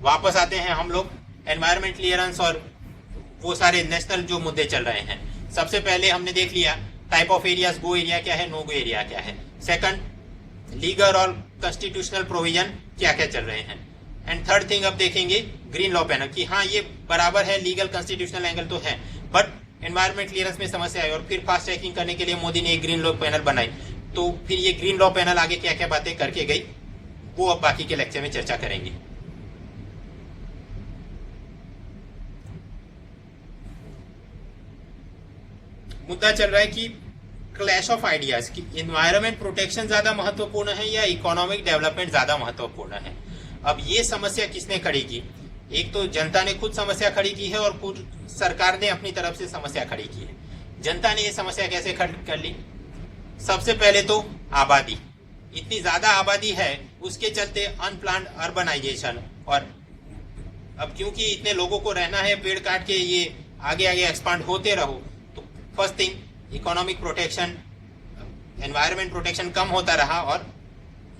वापस आते हैं हम लोग एनवायरमेंट क्लियरेंस और वो सारे नेशनल जो मुद्दे चल रहे हैं। सबसे पहले हमने देख लिया type of areas, go area क्या है, नो गो एरिया क्या है। सेकंड, लीगल और कॉन्स्टिट्यूशनल प्रोविजन क्या क्या चल रहे हैं। एंड थर्ड थिंग अब देखेंगे ग्रीन लॉ पैनल कि हाँ ये बराबर है, लीगल कॉन्स्टिट्यूशनल एंगल तो है, बट एनवायरमेंट क्लियरेंस में समस्या है। और फिर फास्ट ट्रैकिंग करने के लिए मोदी ने एक ग्रीन लॉ पैनल बनाई। तो फिर ये ग्रीन लॉ पैनल आगे क्या क्या बातें करके गई वो अब बाकी के लेक्चर में चर्चा करेंगे। मुद्दा चल रहा है कि क्लैश ऑफ आइडियाज कि एनवायरमेंट प्रोटेक्शन ज्यादा महत्वपूर्ण है या इकोनॉमिक डेवलपमेंट ज्यादा महत्वपूर्ण है। अब ये समस्या किसने खड़ी की? एक तो जनता ने खुद समस्या खड़ी की है और खुद सरकार ने अपनी तरफ से समस्या खड़ी की है। जनता ने ये समस्या कैसे खड़ी कर ली? सबसे पहले तो आबादी, इतनी ज्यादा आबादी है उसके चलते अनप्लान्ड अर्बनाइजेशन। और अब क्योंकि इतने लोगों को रहना है, पेड़ काट के ये आगे आगे एक्सपांड होते रहो, तो first thing economic protection, environment protection कम होता रहा और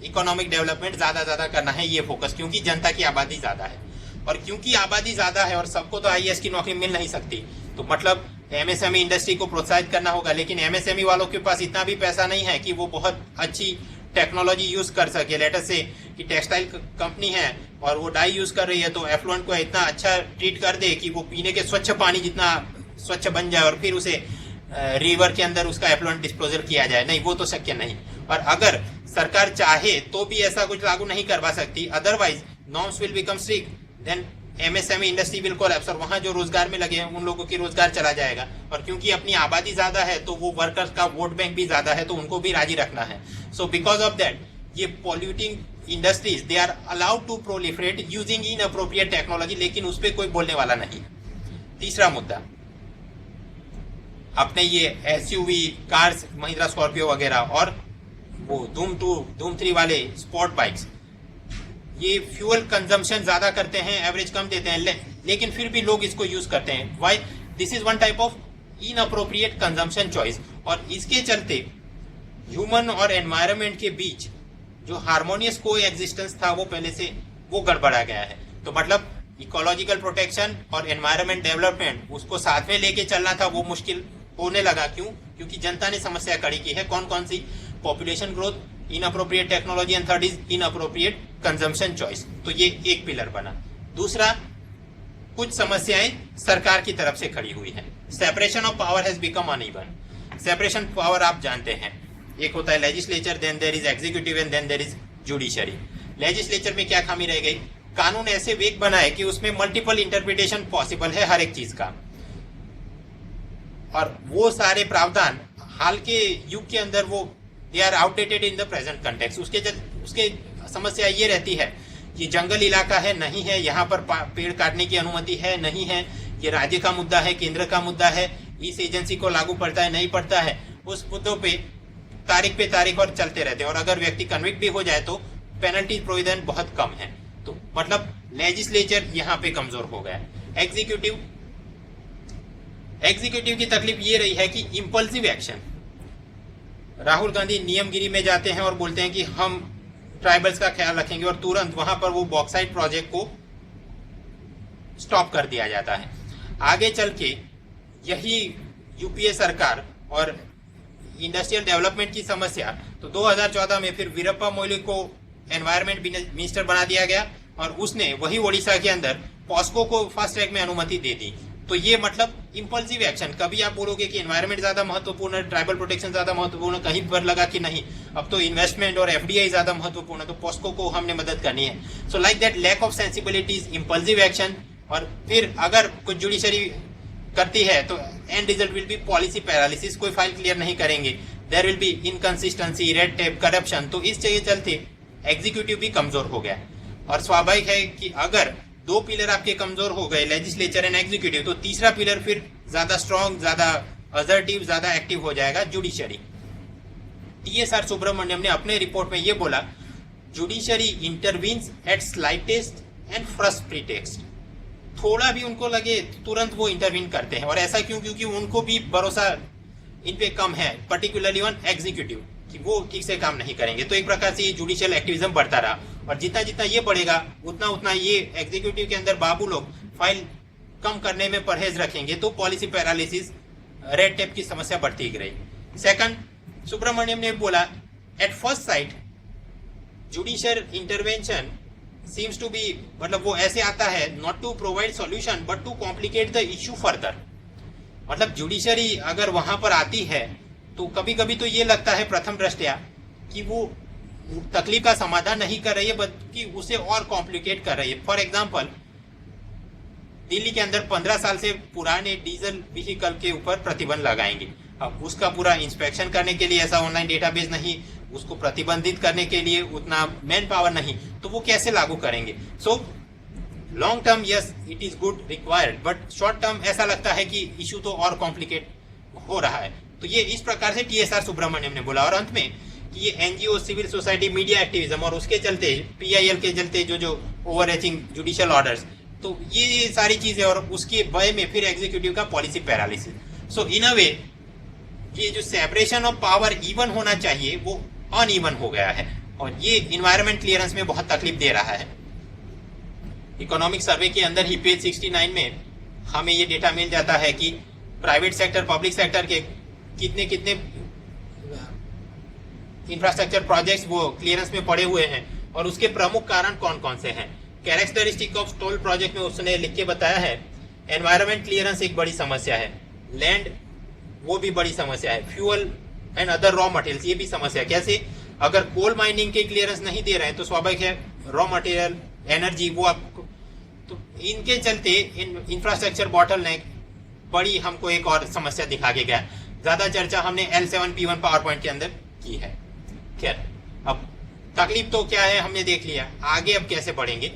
इकोनॉमिक डेवलपमेंट ज्यादा करना है ये फोकस, क्योंकि जनता की आबादी ज्यादा है। और क्योंकि आबादी ज्यादा है और सबको तो आईएएस की नौकरी मिल नहीं सकती, तो मतलब एमएसएमई इंडस्ट्री को प्रोत्साहित करना होगा। लेकिन एमएसएमई वालों के पास इतना भी पैसा नहीं है कि वो बहुत अच्छी टेक्नोलॉजी यूज कर सके। लेटर से कि टेक्सटाइल कंपनी है और वो डाई यूज कर रही है, तो एफ्लुएंट को इतना अच्छा ट्रीट कर दे कि वो पीने के स्वच्छ पानी जितना स्वच्छ बन जाए और फिर उसे रिवर के अंदर उसका एफ्लुएंट डिस्पोजल किया जाए। नहीं, वो तो शक्य नहीं। और अगर सरकार चाहे तो भी ऐसा कुछ लागू नहीं करवा सकती। Otherwise norms will become strict, then MSME industry will collapse और वहां जो रोजगार में लगे हैं उन लोगों की रोजगार चला जाएगा। और क्योंकि अपनी आबादी ज्यादा है तो वो वर्कर्स का वोट बैंक भी ज्यादा है, तो उनको भी राजी रखना है। सो बिकॉज ऑफ दैट ये polluting industries they are allowed to proliferate using inappropriate technology, लेकिन उस पर कोई बोलने वाला नहीं। तीसरा मुद्दा, अपने ये एसयूवी कार्स, महिंद्रा स्कॉर्पियो वगैरह और वो धूम 3 वाले स्पोर्ट बाइक्स, ये फ्यूल कंजम्पशन ज्यादा करते हैं, एवरेज कम देते हैं, लेकिन फिर भी लोग इसको यूज करते हैं। Why? This is one type of inappropriate consumption choice. और इसके चलते ह्यूमन और एनवायरनमेंट के बीच जो हार्मोनियस को एग्जिस्टेंस था वो पहले से वो गड़बड़ा गया है। तो मतलब इकोलॉजिकल प्रोटेक्शन और एनवायरनमेंट डेवलपमेंट उसको साथ में लेके चलना था, वो मुश्किल होने लगा। क्यों? क्योंकि जनता ने समस्या खड़ी की है। कौन कौन सी? Population growth, inappropriate technology and third is inappropriate consumption choice. तो ये एक पिलर बना। दूसरा, कुछ समस्याएं सरकार की तरफ से खड़ी हुई हैं। Separation of power has become uneven. Separation power आप जानते हैं, एक होता है legislature, then there is executive and then there is judiciary. Legislature में क्या खामी रह गई? कानून ऐसे वेग बनाए कि उसमें मल्टीपल इंटरप्रिटेशन पॉसिबल है हर एक चीज का, और वो सारे प्रावधान हाल के युग के अंदर वो they are outdated in the present context. उसके समस्या ये रहती है कि जंगल इलाका है, नहीं है, यहाँ पर पेड़ काटने की अनुमति है, नहीं है, ये राज्य का मुद्दा है, केंद्र का मुद्दा है, इस एजेंसी को लागू पड़ता है, नहीं पड़ता है। उस मुद्दों पे तारीख और चलते रहते हैं। और अगर व्यक्ति कन्विक्ट भी हो जाए तो पेनल्टी प्रोविजन बहुत कम है। तो मतलब लेजिस्लेचर यहाँ पे कमजोर हो गया। एग्जीक्यूटिव की तकलीफ ये रही है कि इंपल्सिव एक्शन। राहुल गांधी नियमगिरी में जाते हैं और बोलते हैं कि हम ट्राइबल्स का ख्याल रखेंगे, और तुरंत वहां पर वो बॉक्साइट प्रोजेक्ट को स्टॉप कर दिया जाता है। आगे चल के यही यूपीए सरकार और इंडस्ट्रियल डेवलपमेंट की समस्या, तो 2014 में फिर वीरप्पा मोइली को एनवायरमेंट मिनिस्टर बना दिया गया और उसने वही ओडिशा के अंदर पॉस्को को फास्ट ट्रैक में अनुमति दे दी। तो ये मतलब इंपल्सिव एक्शन। कभी आप बोलोगे कि एनवायरमेंट ज्यादा महत्वपूर्ण है, ट्राइबल प्रोटेक्शन ज्यादा महत्वपूर्ण है, कहीं पर लगा कि नहीं, अब तो इन्वेस्टमेंट और एफडीआई ज्यादा महत्वपूर्ण है, तो पॉस्को को हमने मदद करनी है। So like that lack of sensibilities, impulsive action. और फिर अगर कुछ जुडिशरी करती है तो end result will be policy paralysis, कोई फाइल क्लियर नहीं करेंगे, there will be inconsistency, red tape, corruption. तो इस जगह चलते एग्जीक्यूटिव भी कमजोर हो गया। और स्वाभाविक है कि अगर दो पिलर आपके कमजोर हो गए, लेजिस्लेचर एंड एग्जीक्यूटिव, तो तीसरा पिलर फिर ज्यादा स्ट्रॉन्ग, ज्यादा असर्टिव, ज्यादा एक्टिव हो जाएगा, जुडिशरी। टीएसआर सुब्रमण्यम ने अपने रिपोर्ट में ये बोला, judiciary intervenes at slightest and first pretext. थोड़ा भी उनको लगे तुरंत वो इंटरवीन करते हैं। और ऐसा क्यों? क्योंकि उनको भी भरोसा इन पे कम है, पर्टिकुलरली ऑन एग्जीक्यूटिव, कि वो ठीक से काम नहीं करेंगे। तो एक प्रकार से ये जुडिशियल एक्टिविज्म बढ़ता रहा। और जितना जितना ये बढ़ेगा उतना उतना ये एग्जीक्यूटिव के अंदर बाबू लोग फाइल कम करने में परहेज रखेंगे, तो पॉलिसी पैरालिसिस, रेड टेप की समस्या बढ़ती ही रहेगी। सेकंड, सुब्रमण्यम ने बोला at first sight judicial intervention seems to be, मतलब वो ऐसे आता है not to provide solution but to complicate the issue further. मतलब जुडिशरी अगर वहां पर आती है तो कभी कभी तो ये लगता है प्रथम दृष्टया कि वो तकलीफ का समाधान नहीं कर रही है बल्कि उसे और कॉम्प्लिकेट कर रही है। फॉर एग्जाम्पल, दिल्ली के अंदर 15 साल से पुराने डीजल व्हीकल के ऊपर प्रतिबंध लगाएंगे। अब उसका पूरा इंस्पेक्शन करने के लिए ऐसा ऑनलाइन डेटाबेस नहीं, उसको प्रतिबंधित करने के लिए उतना मैन पावर नहीं, तो वो कैसे लागू करेंगे? So long term yes it is good required, but short term ऐसा लगता है कि इशू तो और कॉम्प्लिकेट हो रहा है। तो ये इस प्रकार से TSR सुब्रमण्यम ने बोला। और अंत में कि ये NGO, civil society, media activism और उसके चलते PIL के चलते जो ओवरएचिंग जुडिशियल ऑर्डर्स, तो ये सारी चीजें और उसके भय में फिर एग्जीक्यूटिव का पॉलिसी पैरालिसिस। सो इन अ वे ये जो सेपरेशन ऑफ पावर इवन होना चाहिए वो अनइवन हो गया है और ये इन्वायरमेंट क्लियरेंस में बहुत तकलीफ दे रहा है। इकोनॉमिक सर्वे के अंदर ही पेज 69 में हमें ये डेटा मिल जाता है कि प्राइवेट सेक्टर, पब्लिक सेक्टर के कितने कितने इंफ्रास्ट्रक्चर प्रोजेक्ट्स वो क्लियरेंस में पड़े हुए हैं और उसके प्रमुख कारण कौन कौन से हैं। कैरेक्टरिस्टिक ऑफ टोल प्रोजेक्ट में उसने लिख के बताया है एनवायरमेंट क्लियरेंस एक बड़ी समस्या है, लैंड वो भी बड़ी समस्या है, fuel and other raw materials ये भी समस्या है। कैसे? अगर कोल माइनिंग के क्लियरेंस नहीं दे रहे हैं तो स्वाभाविक है रॉ मटेरियल, एनर्जी वो आपको, तो इनके चलते इंफ्रास्ट्रक्चर बॉटलनेक बड़ी हमको एक और समस्या दिखा के गया। ज्यादा चर्चा हमने L7P1 पावर पॉइंट के अंदर की है। खैर, अब तकलीफ तो क्या है हमने देख लिया, आगे अब कैसे बढ़ेंगे।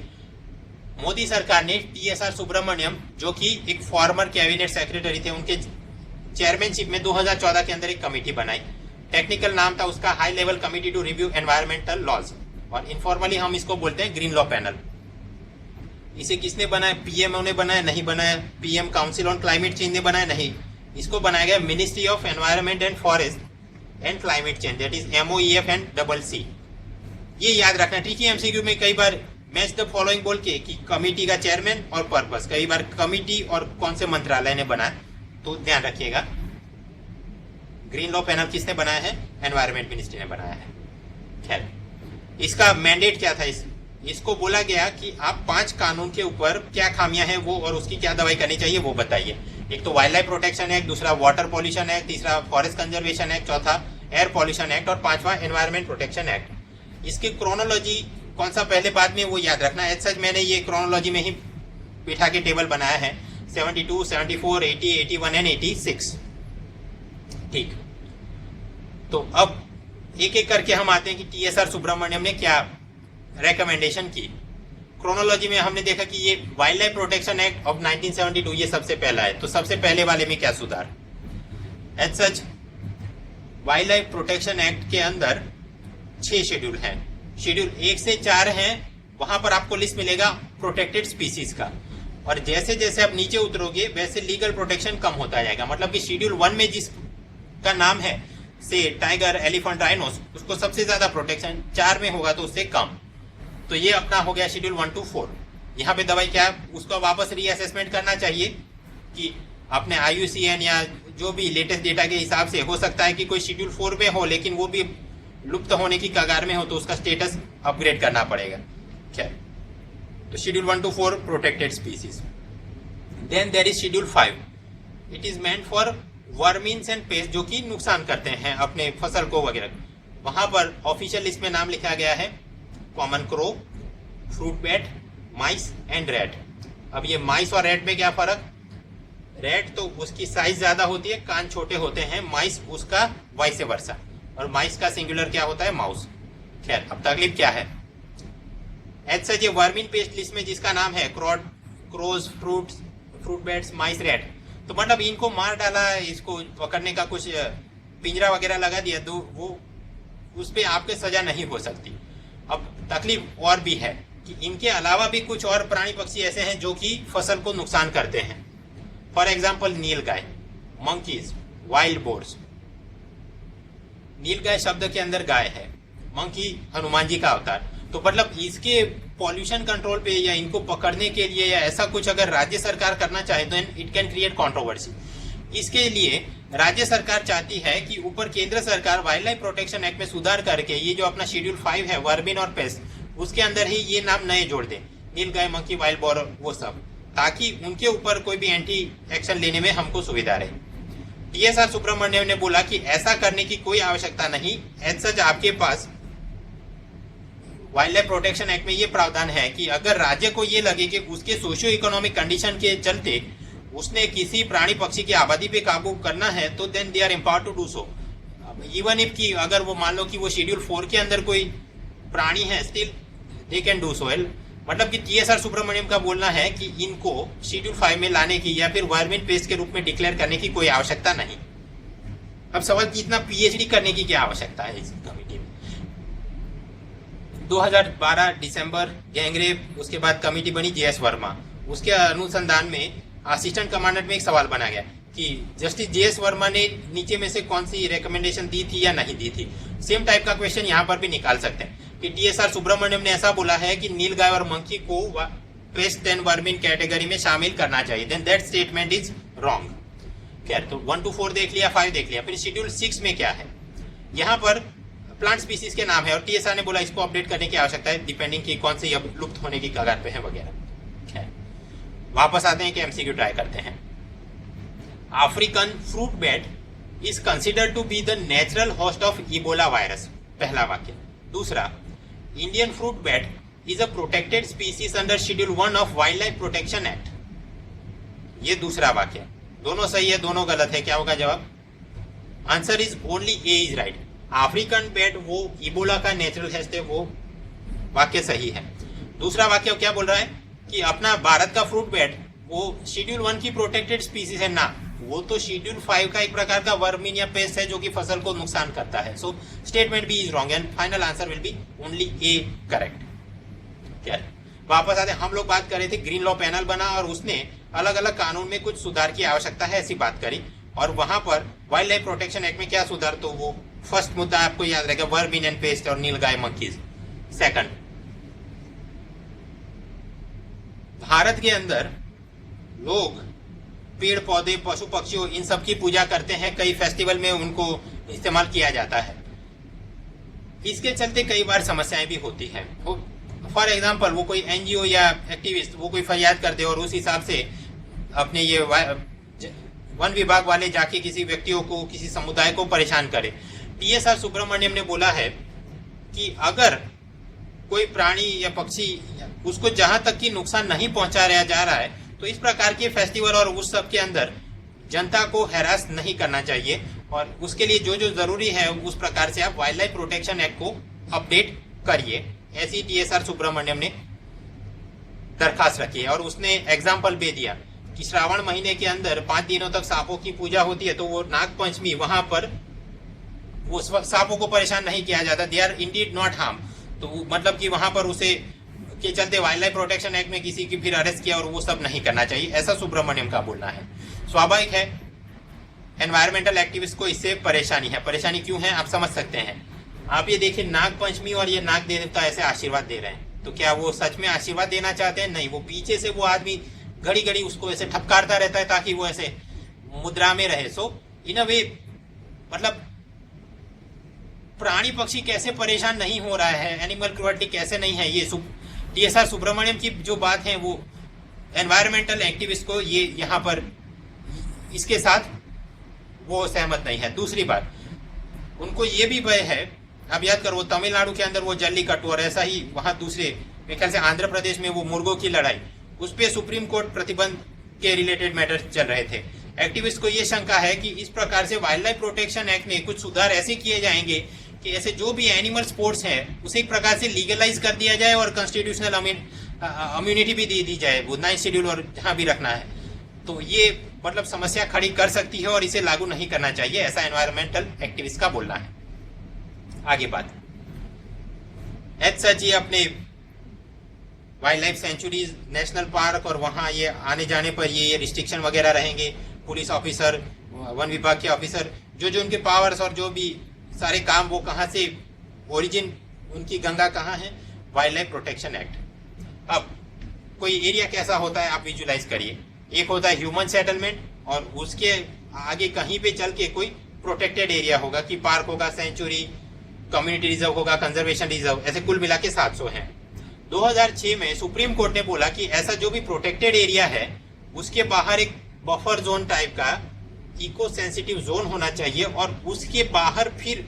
मोदी सरकार ने TSR सुब्रमण्यम जो कि एक फॉर्मर कैबिनेट सेक्रेटरी थे, उनके चेयरमैनशिप में 2014 के अंदर एक कमेटी बनाई। टेक्निकल नाम था उसका high level committee to review environmental laws, और इनफॉर्मली हम इसको बोलते हैं ग्रीन लॉ पैनल। इसे किसने बनाया? PM ने बनाया? नहीं बनाया। PM council on climate change ने बनाया? नहीं। इसको बनाया गया ministry of environment and forest and climate change, that is MOEF and CC। ये याद रखना, ट्रिकी MCQ में कई बार मैच द फॉलोइंग बोल के कि कमेटी का चेयरमैन और पर्पस, कई बार कमेटी और कौन से मंत्रालय ने बनाया, तो ध्यान रखिएगा। ग्रीन लॉ पैनल किसने बनाया है? एनवायरमेंट मिनिस्ट्री ने बनाया है। खैर, इसका मैंडेट क्या था? इसको बोला गया कि आप 5 कानून के ऊपर क्या खामियां हैं वो और उसकी क्या दवाई करनी चाहिए वो बताइए। एक तो वाइल्ड लाइफ प्रोटेक्शन एक्ट, दूसरा वाटर पॉल्यूशन एक्ट, तीसरा फॉरेस्ट कंजर्वेशन एक्ट, चौथा एयर पॉल्यूशन एक्ट और पांचवा एनवायरमेंट प्रोटेक्शन एक्ट। इसकी क्रोनोलॉजी कौन सा पहले बाद में वो याद रखना है। सच मैंने ये क्रोनोलॉजी में ही बिठा के टेबल बनाया है, 72, 74, 80, 81 एंड 86। ठीक, तो अब एक एक करके हम आते हैं कि TSR सुब्रमण्यम ने क्या रेकमेंडेशन की। क्रोनोलॉजी में हमने देखा कि ये wild life protection act of 1972 ये सबसे पहला है, तो सबसे पहले वाले में क्या सुधार। As such wildlife protection act के अंदर 6 शेड्यूल हैं। शेड्यूल 1 से 4 हैं, वहां पर आपको लिस्ट मिलेगा प्रोटेक्टेड स्पीसीज का, और जैसे जैसे आप नीचे उतरोगे वैसे लीगल प्रोटेक्शन कम होता जाएगा। मतलब कि शेड्यूल 1 में जिसका नाम है से टाइगर, एलिफेंट, राइनोस, उसको सबसे ज्यादा प्रोटेक्शन, 4 में होगा तो उससे कम। तो ये अपना हो गया शेड्यूल 1 to 4। यहाँ पे दवाई क्या, उसको वापस रीअसेसमेंट करना चाहिए कि अपने IUCN या जो भी लेटेस्ट डेटा के हिसाब से हो सकता है कि कोई शेड्यूल 4 पे हो लेकिन वो भी लुप्त होने की कगार में हो, तो उसका स्टेटस अपग्रेड करना पड़ेगा। क्या, तो schedule 1 to 4 protected species. Then there is schedule 5, it is meant for vermins and pest जो कि नुकसान करते हैं अपने फसल को वगैरह। वहां पर ऑफिशियल लिस्ट में नाम लिखा गया है common crow, fruit bat, mice and rat. अब ये माइस और रैट में क्या फर्क? रैट तो उसकी साइज ज्यादा होती है, कान छोटे होते हैं, माइस उसका वाइस वर्सा, और माइस का सिंगुलर क्या होता है? माउस। खैर, अब तकलीफ क्या है? एज सच ये वर्मिन पेस्ट लिस्ट में जिसका नाम है क्रोज, फ्रूट बैट्स, माइस, रैट, तो मतलब इनको मार डाला, इसको पकड़ने का कुछ पिंजरा वगैरह लगा दिया तो वो उस पर आपके सजा नहीं हो सकती। अब तकलीफ और भी है कि इनके अलावा भी कुछ और प्राणी पक्षी ऐसे हैं जो कि फसल को नुकसान करते हैं। For example nilgai, monkeys, wild boars. नीलगाय शब्द के अंदर गाय है, मंकी हनुमान जी का अवतार, तो मतलब इसके पॉल्यूशन कंट्रोल पे या इनको पकड़ने के लिए या ऐसा कुछ अगर राज्य सरकार करना चाहे तो इट कैन क्रिएट कंट्रोवर्सी। इसके लिए राज्य सरकार चाहती है कि ऊपर केंद्र सरकार वाइल्ड लाइफ प्रोटेक्शन एक्ट में सुधार करके ये जो अपना शेड्यूल 5 है वर्मिन और पेस्ट, उसके अंदर ही ये नाम नए जोड़ दे, नीलगाय, मंकी, वाइल्ड बोर, वो सब, ताकि उनके ऊपर कोई भी एंटी एक्शन लेने में हमको सुविधा रहे। टीएसआर सुब्रमण्यम ने बोला कि ऐसा करने की कोई आवश्यकता नहीं, एज सच आपके पास वाइल्ड लाइफ प्रोटेक्शन एक्ट में ये प्रावधान है कि अगर राज्य को ये लगे कि उसके सोशियो इकोनॉमिक कंडीशन के चलते उसने किसी प्राणी पक्षी की आबादी पे काबू करना है तो then they are empowered to do so. Even if की अगर वो मान लो कि वो शेड्यूल 4 के अंदर कोई प्राणी है, still they can do so. मतलब कि टीएसआर सुब्रमण्यम का बोलना है कि इनको शेड्यूल 5 में लाने की या फिर वर्मिन पेस्ट के रूप में डिक्लेयर करने की कोई आवश्यकता नहीं। अब सवाल कि इतना पीएचडी करने की क्या आवश्यकता है इस कमेटी में। 2012 दिसंबर गैंगरेप, उसके बाद कमेटी बनी जेएस वर्मा। उसके अनुसंधान में असिस्टेंट कमांडेंट में एक सवाल बना गया कि जस्टिस जेएस वर्मा ने नीचे में से कौन सी रिकमेंडेशन दी थी या नहीं दी थी। सेम टाइप का क्वेश्चन यहाँ पर भी निकाल सकते हैं कि टीएसआर सुब्रमण्यम ने ऐसा बोला है कि नीलगाय और मंकी को पेस्ट एंड वर्मिन कैटेगरी में शामिल करना चाहिए, then that statement is wrong. खैर, तो 1 to 4 देख लिया, 5 देख लिया। फिर शेड्यूल 6 में क्या है, यहाँ पर प्लांट स्पीसीज के नाम है और टीएसआर ने बोला इसको अपडेट करने की आवश्यकता है डिपेंडिंग की कौन से अब लुप्त होने की कगार पे है वगैरह। खैर, वापस आते हैं कि एमसीक्यू ट्राई करते हैं। African fruit bat is considered to be the natural host of Ebola virus, पहला वाक्य। दूसरा, Indian fruit bat is a protected species under schedule 1 of wildlife protection act, ये दूसरा वाक्य। दोनों सही है, दोनों गलत है, क्या होगा जवाब? Answer is only A is right. African bat वो इबोला का नेचुरल होस्ट है, वो वाक्य सही है। दूसरा वाक्य क्या बोल रहा है कि अपना भारत का फ्रूट बैट वो शेड्यूल 1 की प्रोटेक्टेड स्पीसीज है ना, वो तो शेड्यूल 5 का एक प्रकार का वर्मिन या पेस्ट है जो कि फसल को नुकसान करता है। So statement B is wrong and final answer will be only A correct. क्या वापस आते, हम लोग बात कर रहे थे ग्रीन लॉ पैनल बना और उसने अलग अलग कानून में कुछ सुधार की आवश्यकता है ऐसी बात करी, और वहां पर वाइल्ड लाइफ प्रोटेक्शन एक्ट में क्या सुधार, तो वो फर्स्ट मुद्दा आपको याद रहेगा, वर्मिन एंड पेस्ट और नीलगाय मंकीज। सेकंड, भारत के अंदर लोग पेड़ पौधे पशु पक्षियों इन सब की पूजा करते हैं, कई फेस्टिवल में उनको इस्तेमाल किया जाता है। इसके चलते कई बार समस्याएं भी होती हैं। फॉर एग्जांपल, वो कोई एनजीओ या एक्टिविस्ट वो कोई फरियाद कर दे और उस हिसाब से अपने ये वन विभाग वाले जाके किसी व्यक्तियों को, किसी समुदाय को परेशान करे। टीएसआर सुब्रमण्यम ने बोला है कि अगर कोई प्राणी या पक्षी उसको जहां तक की नुकसान नहीं पहुंचा जा रहा है तो इस प्रकार के फेस्टिवल और उस सब के अंदर जनता को हैरास नहीं करना चाहिए, और उसके लिए जो जो जरूरी है उस प्रकार से आप वाइल्ड लाइफ प्रोटेक्शन एक्ट को अपडेट करिए, ऐसी टीएसआर सुब्रमण्यम ने दरखास्त रखी है। और उसने एग्जाम्पल भी दिया कि श्रावण महीने के अंदर 5 दिनों तक सांपों की पूजा होती है, तो वो नाग पंचमी वहां पर वो सांपों को परेशान नहीं किया जाता, they are indeed not harm. तो मतलब कि वहां पर उसे के चलते वाइल्ड लाइफ प्रोटेक्शन एक्ट में किसी की फिर अरेस्ट किया और वो सब नहीं करना चाहिए, ऐसा सुब्रमण्यम का बोलना है। स्वाभाविक है एनवायरमेंटल एक्टिविस्ट को इससे परेशानी है। परेशानी क्यों है आप समझ सकते हैं। आप ये देखिए, नाग पंचमी और ये नाग देवता ऐसे आशीर्वाद दे रहे हैं, तो क्या वो सच में आशीर्वाद देना चाहते हैं? नहीं, वो पीछे से वो आदमी घड़ी घड़ी उसको ऐसे ठपकारता रहता है ताकि वो ऐसे मुद्रा में रहे। सो इन अ वे मतलब प्राणी पक्षी कैसे परेशान नहीं हो रहा है, एनिमल क्रुएल्टी कैसे नहीं है, ये टीएसआर सुब्रमण्यम की जो बात है वो एनवायरमेंटल एक्टिविस्ट को ये यहाँ पर इसके साथ वो सहमत नहीं है। दूसरी बात, उनको ये भी भय है, अब याद करो तमिलनाडु के अंदर वो जल्लीकट्टू और ऐसा ही वहां दूसरे मेरे ख्याल से आंध्र प्रदेश में वो मुर्गों की लड़ाई, उस पर सुप्रीम कोर्ट प्रतिबंध के रिलेटेड मैटर चल रहे थे। एक्टिविस्ट को ये शंका है कि इस प्रकार से वाइल्ड लाइफ प्रोटेक्शन एक्ट में कुछ सुधार ऐसे किए जाएंगे कि ऐसे जो भी एनिमल स्पोर्ट्स हैं उसे एक प्रकार से लीगलाइज कर दिया जाए और कॉन्स्टिट्यूशनल इम्यूनिटी भी दे दी जाए, वो 9 शेड्यूल और जहां भी रखना है। तो ये मतलब समस्या खड़ी कर सकती है और इसे लागू नहीं करना चाहिए, ऐसा एनवायरमेंटल एक्टिविस्ट का बोलना है। आगे बात, एच सच ये अपने wild life sanctuaries, national park और वहां ये आने जाने पर ये रिस्ट्रिक्शन वगैरह रहेंगे। पुलिस ऑफिसर, वन विभाग के ऑफिसर, जो उनके पावर्स और जो भी सारे काम वो कहाँ से ओरिजिन उनकी गंगा कहाँ है वाइल्ड लाइफ प्रोटेक्शन एक्ट। अब कोई एरिया कैसा होता है आप विजुलाइज करिए। एक होता है ह्यूमन सेटलमेंट और उसके आगे कहीं पे चल के कोई प्रोटेक्टेड एरिया होगा कि पार्क होगा, सेंचुरी, कम्युनिटी रिजर्व होगा, कंजर्वेशन रिजर्व, ऐसे कुल मिला के 700 हैं। 2006 में सुप्रीम कोर्ट ने बोला कि ऐसा जो भी प्रोटेक्टेड एरिया है उसके बाहर एक बफर जोन टाइप का इको सेंसिटिव जोन होना चाहिए और उसके बाहर फिर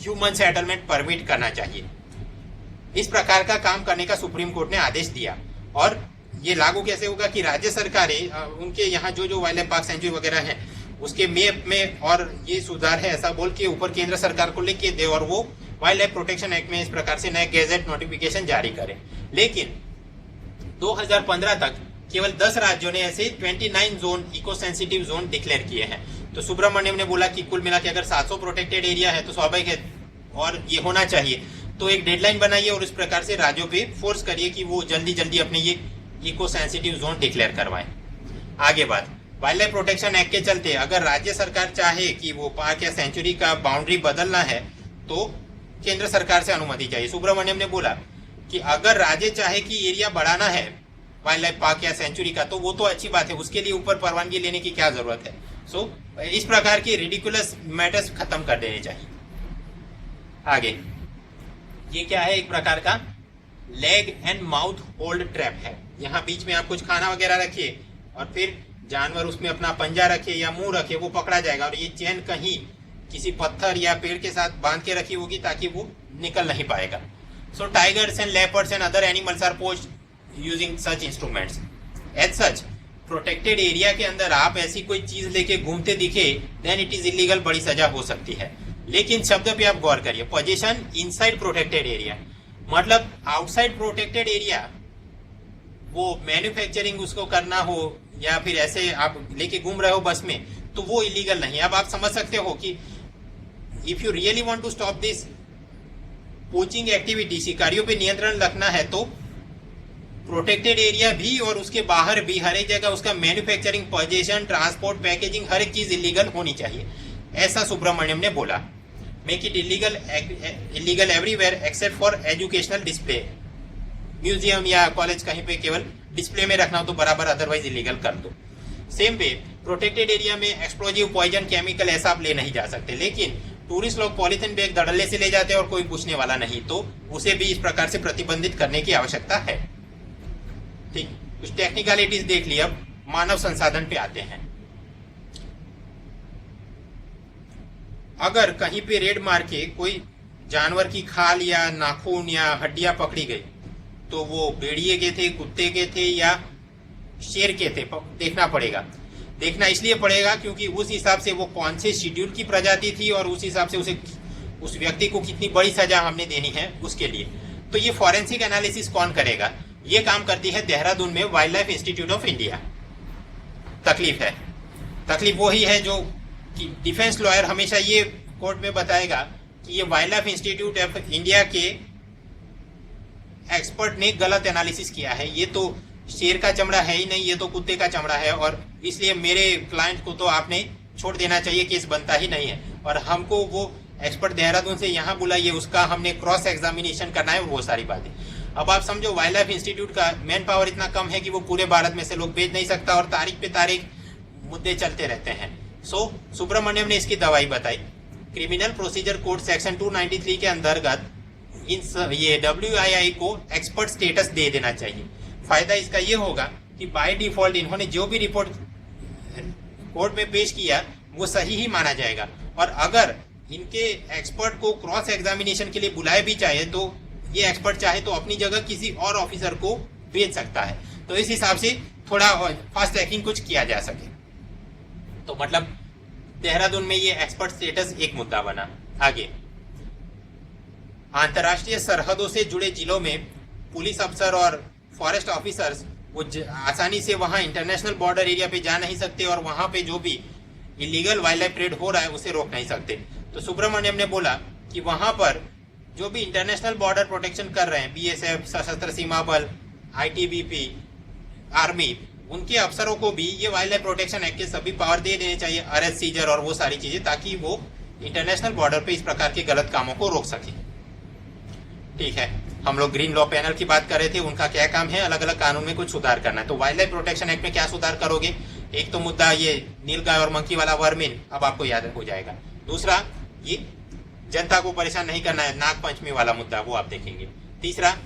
ह्यूमन सेटलमेंट परमिट करना चाहिए। इस प्रकार का काम करने का सुप्रीम कोर्ट ने आदेश दिया। और ये लागू कैसे होगा कि राज्य सरकारें उनके यहाँ जो जो वाइल्ड लाइफ पार्क, सेंचुरी वगैरह है उसके मैप में और ये सुधार है ऐसा बोल के ऊपर केंद्र सरकार को लिख के दे और वो वाइल्ड लाइफ प्रोटेक्शन एक्ट में इस प्रकार से नए गैजेट नोटिफिकेशन जारी करें। लेकिन 2015 तक केवल 10 राज्यों ने ऐसे 29 zone, eco sensitive zone declare किए हैं। तो सुब्रमण्यम ने बोला कि कुल मिला के अगर 700 प्रोटेक्टेड एरिया है तो स्वाभाविक है और ये होना चाहिए, तो एक डेडलाइन बनाइए और इस प्रकार से राज्यों पे फोर्स करिए कि वो जल्दी जल्दी अपने ये इको सेंसिटिव जोन डिक्लेयर करवाएं। आगे बात, वाइल्ड लाइफ प्रोटेक्शन एक्ट के चलते अगर राज्य सरकार चाहे कि वो पार्क या सेंचुरी का बाउंड्री बदलना है तो केंद्र सरकार से अनुमति चाहिए। सुब्रमण्यम ने बोला कि अगर राज्य चाहे कि एरिया बढ़ाना है वाइल्ड लाइफ पार्क या सेंचुरी का तो वो तो अच्छी बात है, उसके लिए ऊपर परवानगी लेने की क्या जरूरत है। सो इस प्रकार की रिडिकुलस मैटर्स खत्म कर देने चाहिए। आगे ये क्या है, एक प्रकार का leg and mouth hold trap है। यहाँ बीच में आप कुछ खाना वगैरह रखिए और फिर जानवर उसमें अपना पंजा रखे या मुंह रखे, वो पकड़ा जाएगा और ये चेन कहीं किसी पत्थर या पेड़ के साथ बांध के रखी होगी ताकि वो निकल नहीं पाएगा। So tigers and leopards and other animals are poached using such instruments. As such protected area के अंदर आप ऐसी कोई चीज लेके घूमते दिखे देन इट इज इलीगल, बड़ी सजा हो सकती है। लेकिन शब्द पे आप गौर करिए, पोजीशन इनसाइड प्रोटेक्टेड एरिया, मतलब आउटसाइड प्रोटेक्टेड एरिया वो मैन्युफैक्चरिंग उसको करना हो या फिर ऐसे आप लेके घूम रहे हो बस में तो वो इलीगल नहीं है। अब आप समझ सकते हो कि if you really want to stop this poaching activity, शिकारियों पे नियंत्रण रखना है तो प्रोटेक्टेड एरिया भी और उसके बाहर भी हर एक जगह उसका मैन्युफैक्चरिंग, पोजीशन, ट्रांसपोर्ट, पैकेजिंग हर एक चीज इलीगल होनी चाहिए, ऐसा सुब्रमण्यम ने बोला। Make it illegal everywhere except for educational display. Museum या कॉलेज कहीं पे केवल डिस्प्ले में रखना हो तो बराबर, अदरवाइज इलीगल कर दो। सेम वे प्रोटेक्टेड एरिया में एक्सप्लोजिव, पॉइजन, केमिकल ऐसा आप ले नहीं जा सकते, लेकिन टूरिस्ट लोग पॉलिथीन बैग धड़ल्ले से ले जाते हैं और कोई पूछने वाला नहीं, तो उसे भी इस प्रकार से प्रतिबंधित करने की आवश्यकता है। ठीक, कुछ टेक्निकलिटीज देख लिया, अब मानव संसाधन पे आते हैं। अगर कहीं पे रेड मार के कोई जानवर की खाल या नाखून या हड्डियां पकड़ी गई तो वो भेड़िए के थे, कुत्ते के थे या शेर के थे, देखना पड़ेगा। देखना इसलिए पड़ेगा क्योंकि उस हिसाब से वो कौन से शेड्यूल की प्रजाति थी और उस हिसाब से उस व्यक्ति को कितनी बड़ी सजा हमने देनी है उसके लिए। तो ये फॉरेंसिक एनालिसिस कौन करेगा? ये काम करती है देहरादून में wild life institute of India. तकलीफ वो ही है जो कि डिफेंस लॉयर हमेशा ये कोर्ट में बताएगा कि ये wild life institute of India के एक्सपर्ट ने गलत एनालिसिस किया है, ये तो शेर का चमड़ा है ही नहीं, ये तो कुत्ते का चमड़ा है और इसलिए मेरे क्लाइंट को तो आपने छोड़ देना चाहिए, केस बनता ही नहीं है। और हमको वो एक्सपर्ट देहरादून से यहाँ बुलाइए, उसका हमने क्रॉस एग्जामिनेशन करना है और वो सारी बातें। अब आप समझो वाइल्ड लाइफ इंस्टीट्यूट का मैन पावर इतना कम है कि वो पूरे भारत में से लोग भेज नहीं सकता और तारीख पे तारीख मुद्दे चलते रहते हैं। सो सुब्रमण्यम ने इसकी दवाई बताई। क्रिमिनल प्रोसीजर कोड सेक्शन 293 के अंतर्गत ये WII को एक्सपर्ट स्टेटस दे देना चाहिए। फायदा इसका ये होगा कि बाय डिफॉल्ट इन्होंने जो भी रिपोर्ट कोर्ट में पेश किया वो सही ही माना जाएगा और अगर इनके एक्सपर्ट को क्रॉस एग्जामिनेशन के लिए बुलाए भी चाहे तो ये एक्सपर्ट चाहे तो अपनी जगह किसी और ऑफिसर को भेज सकता है। तो इस हिसाब से थोड़ा फास्ट ट्रैकिंग कुछ किया जा सके। तो मतलब देहरादून में ये एक्सपर्ट स्टेटस एक मुद्दा बना। आगे, अंतर्राष्ट्रीय सरहदों से जुड़े जिलों में पुलिस अफसर और फॉरेस्ट ऑफिसर्स वो आसानी से वहां इंटरनेशनल बॉर्डर एरिया पे जा नहीं सकते और वहां पे जो भी इलीगल वाइल्ड लाइफ ट्रेड हो रहा है उसे रोक नहीं सकते। तो सुब्रमण्यम ने बोला कि वहां पर जो भी इंटरनेशनल बॉर्डर प्रोटेक्शन कर रहे हैं, BSF, सशस्त्र सीमा बल, ITBP, आर्मी, उनके अफसरों को भी ये वाइल्ड लाइफ प्रोटेक्शन एक्ट के सभी पावर दे देने चाहिए, अरेस्ट, सीजर और वो सारी चीजें, ताकि वो इंटरनेशनल बॉर्डर पे इस प्रकार के गलत कामों को रोक सके। ठीक है। हम लोग ग्रीन लॉ पैनल की बात कर रहे थे, उनका क्या काम है, अलग अलग कानून में कुछ सुधार करना है। तो वाइल्ड लाइफ प्रोटेक्शन एक्ट में क्या सुधार करोगे? एक तो मुद्दा ये नीलगाय और मंकी वाला वर्मिन, अब आपको याद हो जाएगा। दूसरा, ये जनता को परेशान नहीं करना है, नाग पंचमी वाला मुद्दा, वो आप देखेंगे। तीसरा,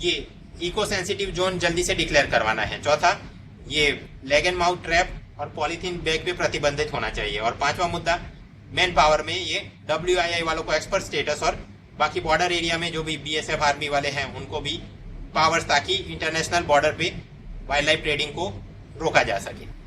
ये इको सेंसिटिव जोन जल्दी से डिक्लेयर करवाना है। चौथा, ये लेग एंड माउथ ट्रैप और पॉलीथीन बैग पे प्रतिबंधित होना चाहिए। और पांचवा मुद्दा, मैन पावर में ये WII वालों को एक्सपर्ट स्टेटस और बाकी बॉर्डर एरिया में जो भी BSF आर्मी वाले हैं उनको भी पावर्स, ताकि इंटरनेशनल बॉर्डर पे वाइल्ड लाइफ ट्रेडिंग को रोका जा सके।